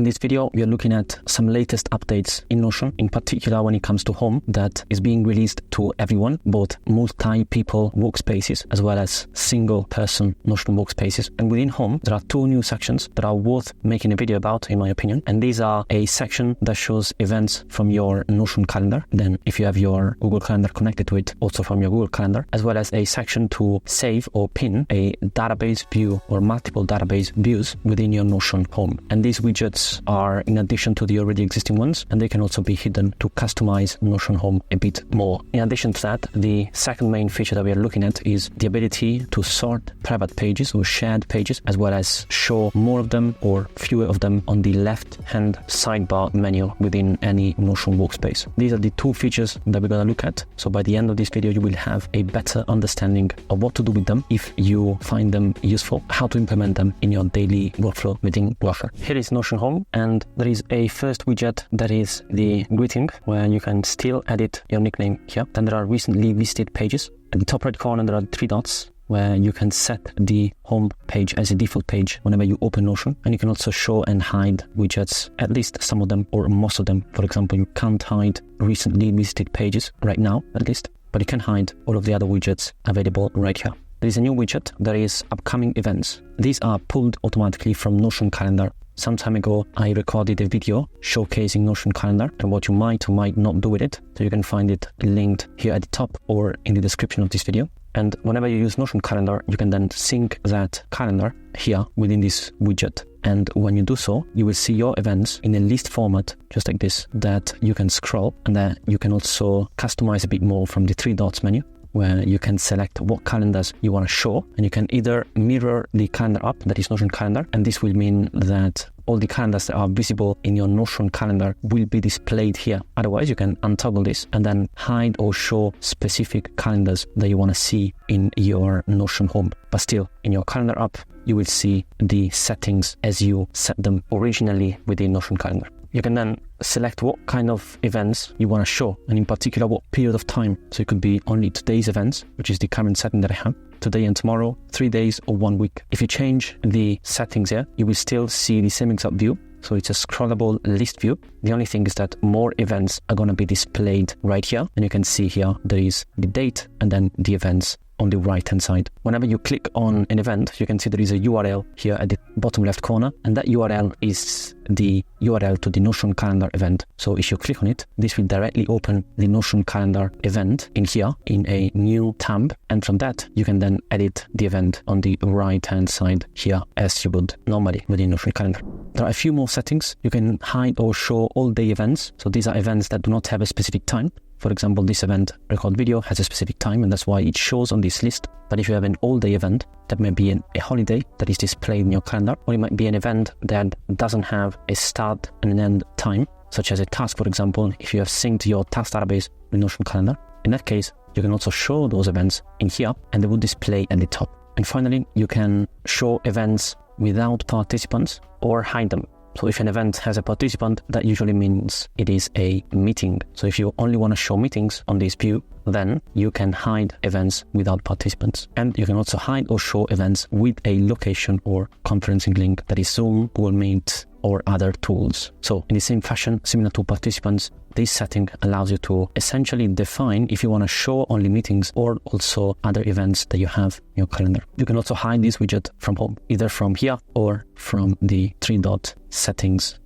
In this video, we are looking at some latest updates in Notion, in particular when it comes to Home, that is being released to everyone, both multi-people workspaces as well as single-person Notion workspaces. And within Home, there are two new sections that are worth making a video about, in my opinion. And these are a section that shows events from your Notion calendar. Then if you have your Google Calendar connected to it, also from your Google Calendar, as well as a section to save or pin a database view or multiple database views within your Notion Home. And these widgets are in addition to the already existing ones, and they can also be hidden to customize Notion Home a bit more. In addition to that, the second main feature that we are looking at is the ability to sort private pages or shared pages, as well as show more of them or fewer of them on the left-hand sidebar menu within any Notion workspace. These are the two features that we're going to look at. So by the end of this video, you will have a better understanding of what to do with them if you find them useful, how to implement them in your daily workflow within Browser. Here is Notion Home, and there is a first widget that is the greeting, where you can still edit your nickname here. Then there are recently visited pages. At the top right corner, there are 3 dots where you can set the home page as a default page whenever you open Notion. And you can also show and hide widgets, at least some of them or most of them. For example, you can't hide recently visited pages right now, at least, but you can hide all of the other widgets available right here. There is a new widget that is upcoming events. These are pulled automatically from Notion Calendar. Some time ago, I recorded a video showcasing Notion Calendar and what you might or might not do with it. So you can find it linked here at the top or in the description of this video. And whenever you use Notion Calendar, you can then sync that calendar here within this widget. And when you do so, you will see your events in a list format, just like this, that you can scroll, and that you can also customize a bit more from the 3 dots menu, where you can select what calendars you want to show, and you can either mirror the calendar app, that is Notion Calendar, and this will mean that all the calendars that are visible in your Notion calendar will be displayed here. Otherwise, you can untoggle this and then hide or show specific calendars that you want to see in your Notion Home. But still, in your calendar app, you will see the settings as you set them originally within Notion Calendar. You can then select what kind of events you want to show, and in particular, what period of time. So it could be only today's events, which is the current setting that I have, today and tomorrow, 3 days or 1 week. If you change the settings here, you will still see the same exact view. So it's a scrollable list view. The only thing is that more events are going to be displayed right here. And you can see here, there is the date and then the events on the right hand side. Whenever you click on an event, you can see there is a URL here at the bottom left corner, and that URL is the URL to the Notion Calendar event. So if you click on it, this will directly open the Notion Calendar event in here in a new tab, and from that you can then edit the event on the right hand side here as you would normally within Notion Calendar. There are a few more settings. You can hide or show all day events. So these are events that do not have a specific time. For example, this event record video has a specific time, and that's why it shows on this list. But if you have an all-day event, that may be a holiday that is displayed in your calendar, or it might be an event that doesn't have a start and an end time, such as a task, for example, if you have synced your task database with Notion Calendar. In that case, you can also show those events in here, and they will display at the top. And finally, you can show events without participants or hide them. So if an event has a participant, that usually means it is a meeting. So if you only want to show meetings on this view, then you can hide events without participants. And you can also hide or show events with a location or conferencing link, that is Zoom, Google Meet, or other tools. So in the same fashion, similar to participants, this setting allows you to essentially define if you want to show only meetings or also other events that you have in your calendar. You can also hide this widget from home, either from here or from the 3-dot settings.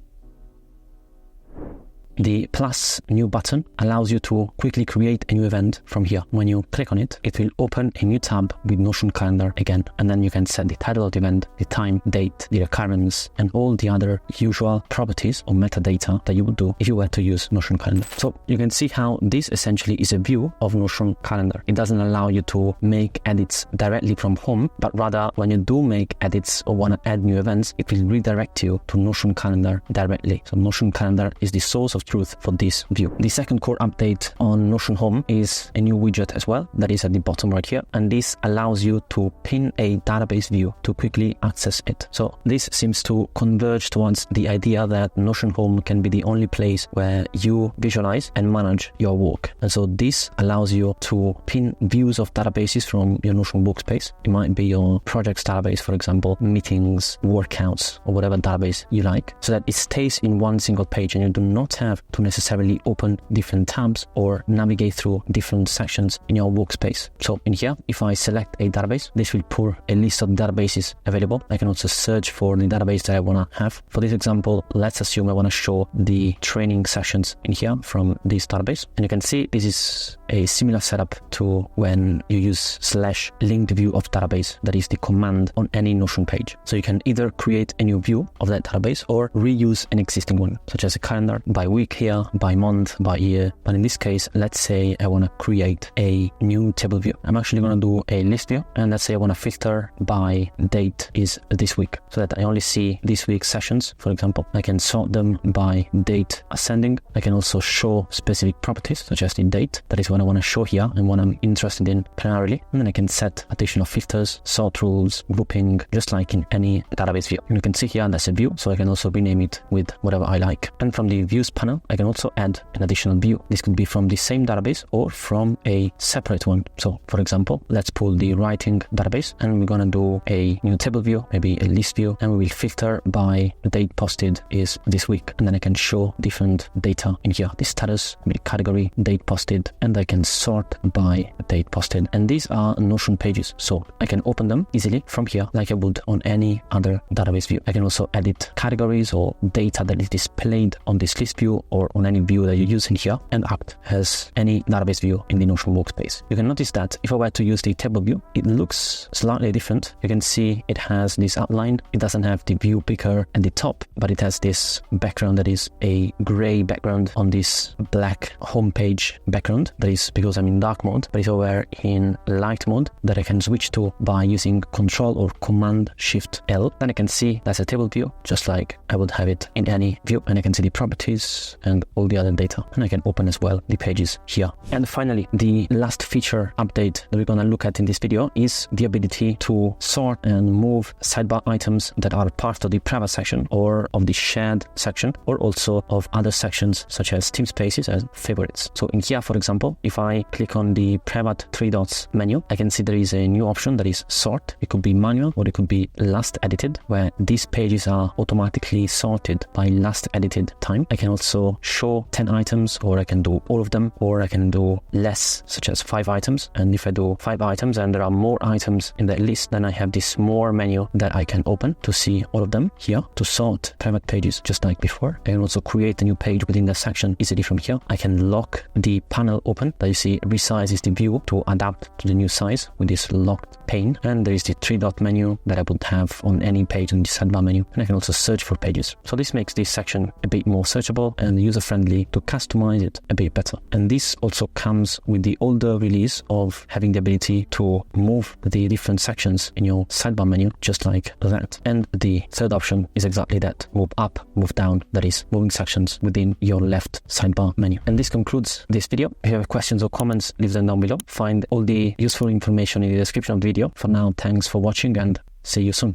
The plus new button allows you to quickly create a new event from here. When you click on it, it will open a new tab with Notion Calendar again, and then you can set the title of the event, the time, date, the recurrence, and all the other usual properties or metadata that you would do if you were to use Notion Calendar. So you can see how this essentially is a view of Notion Calendar. It doesn't allow you to make edits directly from home, but rather when you do make edits or want to add new events, it will redirect you to Notion Calendar directly. So Notion Calendar is the source of of truth for this view. The second core update on Notion Home is a new widget as well that is at the bottom right here, and this allows you to pin a database view to quickly access it. So this seems to converge towards the idea that Notion Home can be the only place where you visualize and manage your work. And so this allows you to pin views of databases from your Notion workspace. It might be your projects database, for example, meetings, workouts, or whatever database you like, so that it stays in one single page and you do not have to necessarily open different tabs or navigate through different sections in your workspace. So in here, if I select a database, this will pull a list of databases available. I can also search for the database that I want to have. For this example, let's assume I want to show the training sessions in here from this database. And you can see this is a similar setup to when you use /linked view of database. That is the command on any Notion page. So you can either create a new view of that database or reuse an existing one, such as a calendar by week here, by month, by year. But in this case, let's say I want to create a new table view. I'm actually going to do a list view, and let's say I want to filter by date is this week, so that I only see this week's sessions. For example, I can sort them by date ascending. I can also show specific properties, such as the date. That is what I want to show here and what I'm interested in primarily. And then I can set additional filters, sort rules, grouping, just like in any database view. And you can see here that's a view, so I can also rename it with whatever I like. And from the views panel, I can also add an additional view. This could be from the same database or from a separate one. So for example, let's pull the writing database and we're going to do a new table view, maybe a list view, and we will filter by the date posted is this week. And then I can show different data in here, the status, the category, date posted, and I can sort by date posted. And these are Notion pages, so I can open them easily from here like I would on any other database view. I can also edit categories or data that is displayed on this list view or on any view that you use in here and act as any database view in the Notion workspace. You can notice that if I were to use the table view, it looks slightly different. You can see it has this outline. It doesn't have the view picker at the top, but it has this background that is a gray background on this black homepage background. That is because I'm in dark mode, but it's over in light mode that I can switch to by using Control or Command Shift L. Then I can see that's a table view, just like I would have it in any view, and I can see the properties and all the other data, and I can open as well the pages here. And finally, the last feature update that we're going to look at in this video is the ability to sort and move sidebar items that are part of the private section or of the shared section, or also of other sections such as team spaces and favorites. So in here, for example, if I click on the private three dots menu, I can see there is a new option that is sort. It could be manual or it could be last edited, where these pages are automatically sorted by last edited time. I can also show 10 items, or I can do all of them, or I can do less, such as 5 items. And if I do 5 items and there are more items in that list, then I have this more menu that I can open to see all of them here, to sort private pages just like before. I can also create a new page within the section easily from here. I can lock the panel open that you see resizes the view to adapt to the new size with this locked pane. And there is the 3-dot menu that I would have on any page in the sidebar menu. And I can also search for pages. So this makes this section a bit more searchable and user-friendly to customize it a bit better. And this also comes with the older release of having the ability to move the different sections in your sidebar menu just like that. And the third option is exactly that: move up, move down, that is moving sections within your left sidebar menu. And this concludes this video. If you have questions or comments, leave them down below. Find all the useful information in the description of the video. For now, thanks for watching and see you soon.